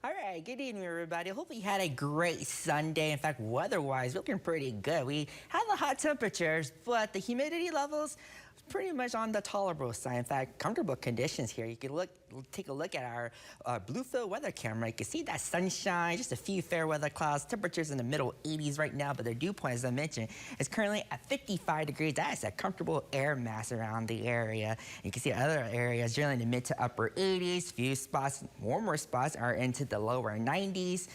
All right, good evening, everybody. Hopefully you had a great Sunday. In fact, weather-wise, looking pretty good. We had the hot temperatures, but the humidity levels pretty much on the tolerable side. In fact, comfortable conditions here. You can take a look at our Bluefield weather camera. You can see that sunshine, just a few fair weather clouds. Temperatures in the middle 80s right now, but the dew point, as I mentioned, is currently at 55 degrees. That is a comfortable air mass around the area. You can see other areas generally in the mid to upper 80s. Few spots, warmer spots, are into the lower 90s.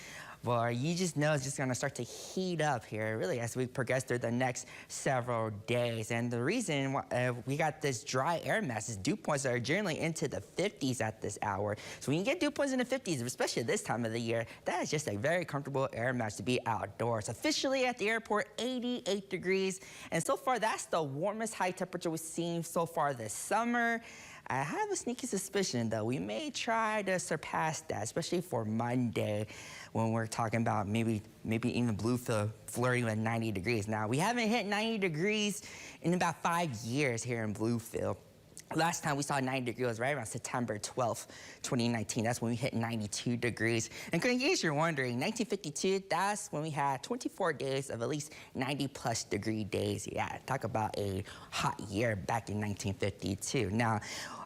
Well, you just know it's just going to start to heat up here, really, as we progress through the next several days. And the reason we got this dry air mass is dew points are generally into the 50s at this hour. So when you get dew points in the 50s, especially this time of the year, that is just a very comfortable air mass to be outdoors. Officially at the airport, 88 degrees. And so far, that's the warmest high temperature we've seen so far this summer. I have a sneaky suspicion, though, we may try to surpass that, especially for Monday, when we're talking about maybe even Bluefield flirting with 90 degrees. Now, we haven't hit 90 degrees in about 5 years here in Bluefield. Last time we saw 90 degrees was right around September 12th, 2019. That's when we hit 92 degrees. And in case you're wondering, 1952, that's when we had 24 days of at least 90-plus degree days. Yeah, talk about a hot year back in 1952. Now,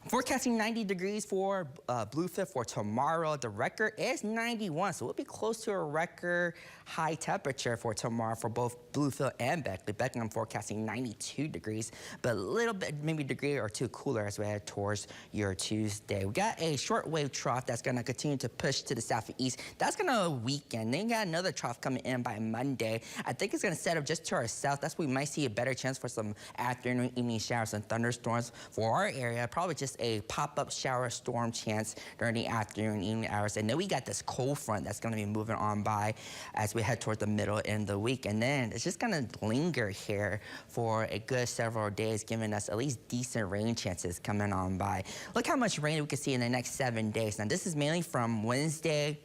forecasting 90 degrees for Bluefield for tomorrow. The record is 91, so we'll be close to a record high temperature for tomorrow for both Bluefield and Beckley. Beckley, I'm forecasting 92 degrees, but a little bit, maybe a degree or two cooler as we head towards your Tuesday. We got a shortwave trough that's going to continue to push to the southeast. That's going to weaken. Then you got another trough coming in by Monday. I think it's going to set up just to our south. That's where we might see a better chance for some afternoon, evening showers and thunderstorms for our area. Probably just a pop-up shower storm chance during the afternoon, evening hours. And then we got this cold front that's going to be moving on by as we head toward the middle end of the week. And then it's just going to linger here for a good several days, giving us at least decent rain chances coming on by. Look how much rain we can see in the next 7 days. Now, this is mainly from Wednesday,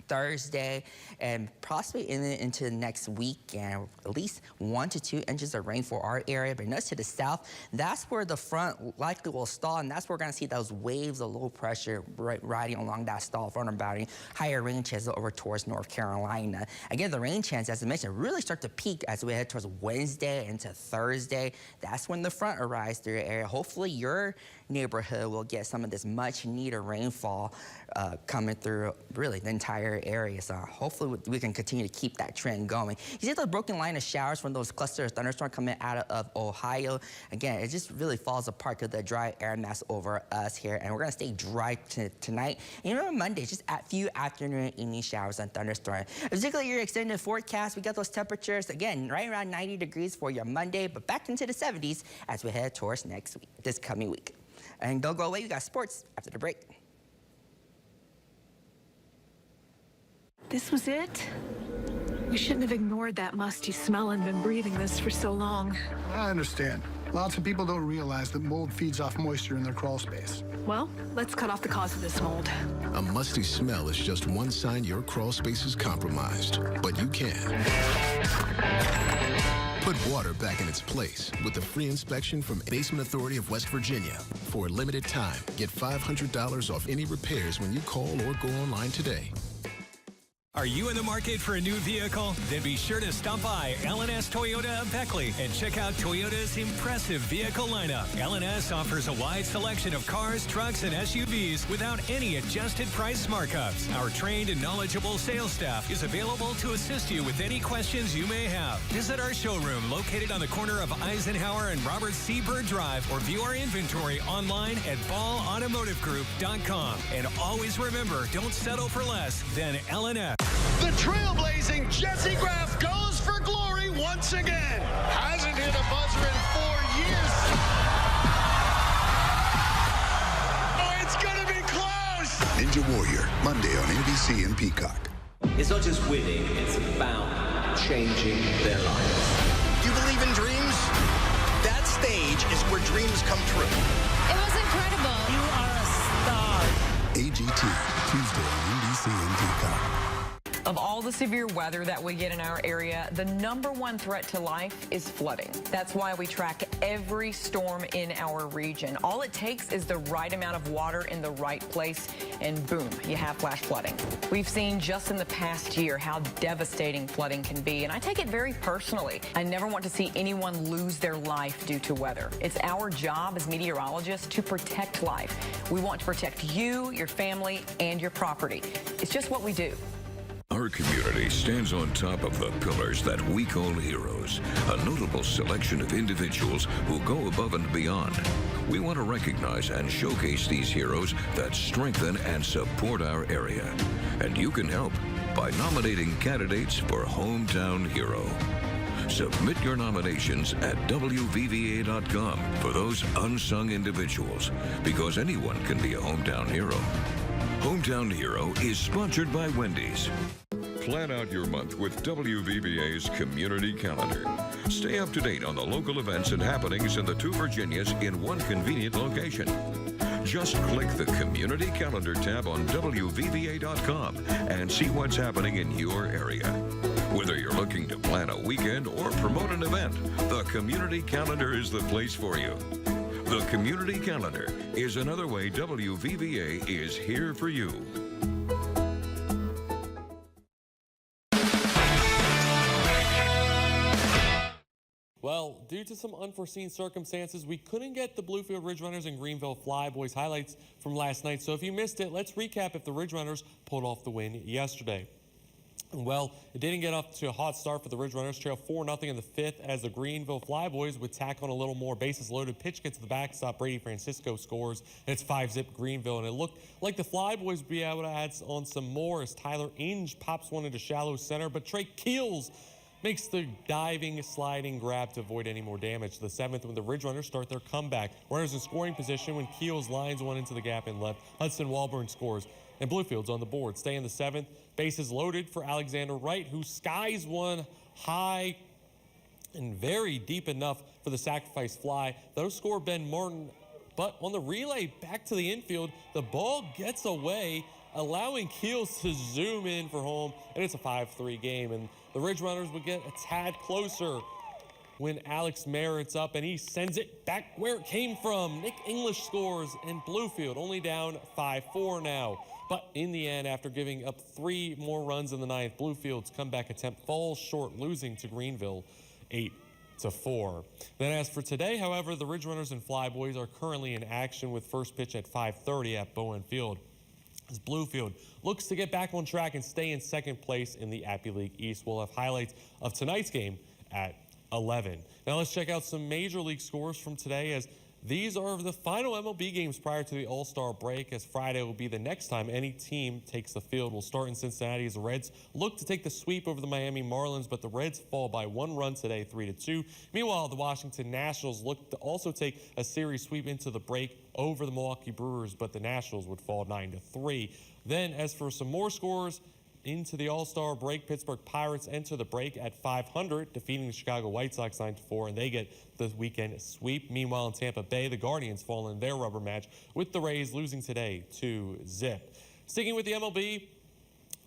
Thursday, and possibly into next week, and at least 1 to 2 inches of rain for our area. But notice to the south, that's where the front likely will stall, and that's where we're going to see those waves of low pressure riding along that stall front of boundary. Higher rain chances over towards North Carolina. Again, the rain chance, as I mentioned, really start to peak as we head towards Wednesday into Thursday. That's when the front arrives through your area. Hopefully, your neighborhood will get some of this much needed rainfall coming through really the entire area. So hopefully we can continue to keep that trend going. You see the broken line of showers from those clusters of thunderstorms coming out of Ohio. Again, it just really falls apart because the dry air mass over us here, and we're going to stay dry tonight. And even on Monday, just a few afternoon, evening showers and thunderstorms. Particularly your extended forecast, we got those temperatures again right around 90 degrees for your Monday, but back into the 70s as we head towards next week, this coming week. And don't go away, we got sports after the break. This was it? We shouldn't have ignored that musty smell and been breathing this for so long. I understand. Lots of people don't realize that mold feeds off moisture in their crawl space. Well, let's cut off the cause of this mold. A musty smell is just one sign your crawl space is compromised, but you can. Put water back in its place with the free inspection from Basement Authority of West Virginia. For a limited time, get $500 off any repairs when you call or go online today. Are you in the market for a new vehicle? Then be sure to stop by L&S Toyota of Beckley and check out Toyota's impressive vehicle lineup. L&S offers a wide selection of cars, trucks, and SUVs without any adjusted price markups. Our trained and knowledgeable sales staff is available to assist you with any questions you may have. Visit our showroom located on the corner of Eisenhower and Robert C. Byrd Drive, or view our inventory online at ballautomotivegroup.com. And always remember, don't settle for less than L&S. The trailblazing Jesse Graff goes for glory once again. Hasn't hit a buzzer in 4 years. Oh, it's gonna be close. Ninja Warrior, Monday on NBC and Peacock. It's not just winning, it's about changing their lives. You believe in dreams? That stage is where dreams come true. It was incredible. You are a star. AGT, Tuesday on NBC and Peacock. Of all the severe weather that we get in our area, the #1 threat to life is flooding. That's why we track every storm in our region. All it takes is the right amount of water in the right place, and boom, you have flash flooding. We've seen just in the past year how devastating flooding can be, and I take it very personally. I never want to see anyone lose their life due to weather. It's our job as meteorologists to protect life. We want to protect you, your family, and your property. It's just what we do. Our community stands on top of the pillars that we call heroes, a notable selection of individuals who go above and beyond. We want to recognize and showcase these heroes that strengthen and support our area. And you can help by nominating candidates for Hometown Hero. Submit your nominations at WVVA.com for those unsung individuals, because anyone can be a hometown hero. Hometown Hero is sponsored by Wendy's. Plan out your month with WVVA's Community Calendar. Stay up to date on the local events and happenings in the two Virginias in one convenient location. Just click the Community Calendar tab on WVVA.com and see what's happening in your area. Whether you're looking to plan a weekend or promote an event, the Community Calendar is the place for you. The Community Calendar is another way WVVA is here for you. Well, due to some unforeseen circumstances, we couldn't get the Bluefield Ridge Runners and Greenville Flyboys highlights from last night. So if you missed it, let's recap if the Ridge Runners pulled off the win yesterday. Well, it didn't get off to a hot start for the Ridge Runners. Trail 4-0 in the 5th as the Greenville Flyboys would tack on a little more. Bases loaded, pitch gets to the backstop. Brady Francisco scores, and it's 5-zip Greenville. And it looked like the Flyboys would be able to add on some more as Tyler Inge pops one into shallow center. But Trey Keels makes the diving, sliding grab to avoid any more damage. The 7th, when the Ridge Runners start their comeback. Runners in scoring position when Keels lines one into the gap and left. Hudson Walburn scores, and Bluefield's on the board. Stay in the 7th. Bases loaded for Alexander Wright, who skies one high and very deep enough for the sacrifice fly. That'll score Ben Martin, but on the relay back to the infield, the ball gets away, allowing Keels to zoom in for home, and it's a 5-3 game. And the Ridge Runners would get a tad closer when Alex Merritt's up, and he sends it back where it came from. Nick English scores, and Bluefield only down 5-4 now. But in the end, after giving up 3 more runs in the 9th, Bluefield's comeback attempt falls short, losing to Greenville 8-4. Then as for today, however, the Ridge Runners and Flyboys are currently in action with first pitch at 5:30 at Bowen Field, as Bluefield looks to get back on track and stay in second place in the Appy League East. We'll have highlights of tonight's game at 11. Now let's check out some Major League scores from today, as these are the final MLB games prior to the All-Star break, as Friday will be the next time any team takes the field. We'll start in Cincinnati as the Reds look to take the sweep over the Miami Marlins, but the Reds fall by 1 run today, 3-2. Meanwhile, the Washington Nationals look to also take a series sweep into the break over the Milwaukee Brewers, but the Nationals would fall 9-3. Then, as for some more scores into the All-Star break, Pittsburgh Pirates enter the break at 500, defeating the Chicago White Sox 9-4, and they get the weekend sweep. Meanwhile, in Tampa Bay, the Guardians fall in their rubber match with the Rays losing today 2-zip. Sticking with the MLB,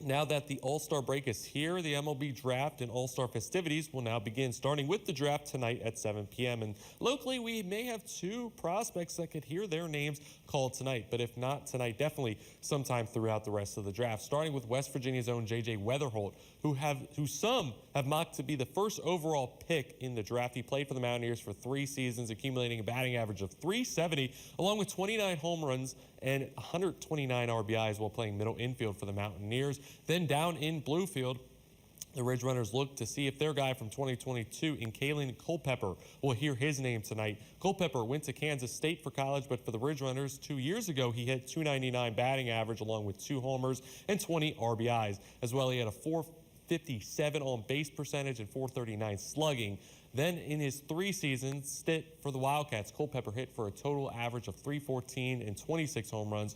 now that the All-Star break is here, the MLB draft and All-Star festivities will now begin, starting with the draft tonight at 7 p.m. And locally, we may have 2 prospects that could hear their names called tonight, but if not tonight, definitely sometime throughout the rest of the draft, starting with West Virginia's own J.J. Weatherholt, who some have mocked to be the first overall pick in the draft. He played for the Mountaineers for 3 seasons, accumulating a batting average of .370, along with 29 home runs and 129 RBIs while playing middle infield for the Mountaineers. Then down in Bluefield, the Ridge Runners look to see if their guy from 2022 in Kalen Culpepper will hear his name tonight. Culpepper went to Kansas State for college, but for the Ridge Runners 2 years ago, he hit .299 batting average along with 2 homers and 20 RBIs. As well, he had a .457 on base percentage and .439 slugging. Then in his 3 seasons stint for the Wildcats, Culpepper hit for a total average of .314 and 26 home runs